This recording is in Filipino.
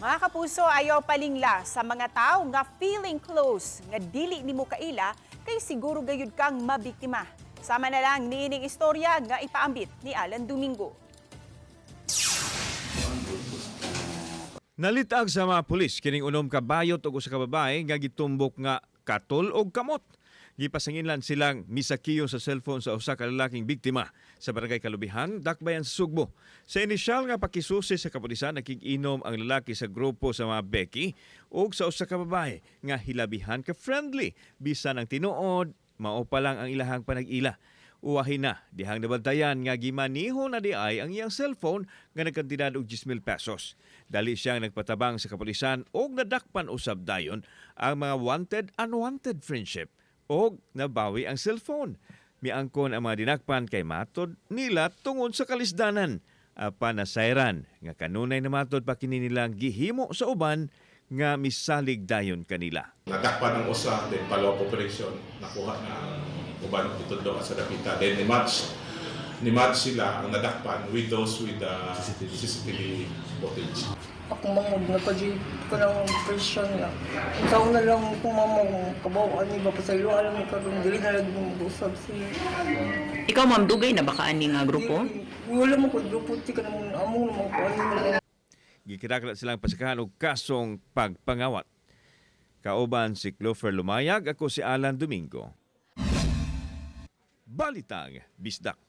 Mga kapuso, ayaw palingla sa mga tao nga feeling close, nga dili ni mo kaila, kay siguro gayud kang mabiktima. Sama na lang niining istorya nga ipaambit ni Alan Domingo. Nalitag sa mga pulis kining unom ka bayot ug usa ka babae nga gitumbok nga katol og kamot. Gipasanginlan silang misakiyo sa cellphone sa usa ka lalaking biktima sa barangay Kalubihan, Dakbayan sa Sugbo. Sa inisyal nga pakisusi sa kapulisan, nakig-inom ang lalaki sa grupo sa mga Becky ug sa usa ka babae nga hilabihan ka friendly bisan ang tinuod mao pa lang ang ilahang panag-ila. Uwahin na, dihang nabantayan nga gimaniho na di ay ang iyang cellphone nga nagkantidad og 10,000 pesos. Dali siyang nagpatabang sa kapulisan og nadakpan usab dayon ang mga wanted-unwanted friendship og nabawi ang cellphone. Miangkon ang mga dinakpan kay matod nila tungod sa kalisdanan. Panasayran nga kanunay na matod pa kini nilang gihimo sa uban nga misalig dayon kanila. Nadakpan ang usa, then follow-up operation, nakuha na ang uban dito doon sa dapita. Then ni-match sila ang nadakpan with those with the CCTV footage. Ako mamog na pa dyan ko ng presyon nga. Ikaw na lang kung mamog, kabawaan niya ba pa sa iyo, alam mo karong dili na lang mag-usap siya. Ikaw, ma'am, dugay na baka ani nga grupo? Wala mo ko, grupo, di ka naman among naman ko, ano naman. Gikitaklat silang pasakahan og kasong pagpangawat. Kauban si Clover Lumayag, ako si Alan Domingo. Balitang Bisdak.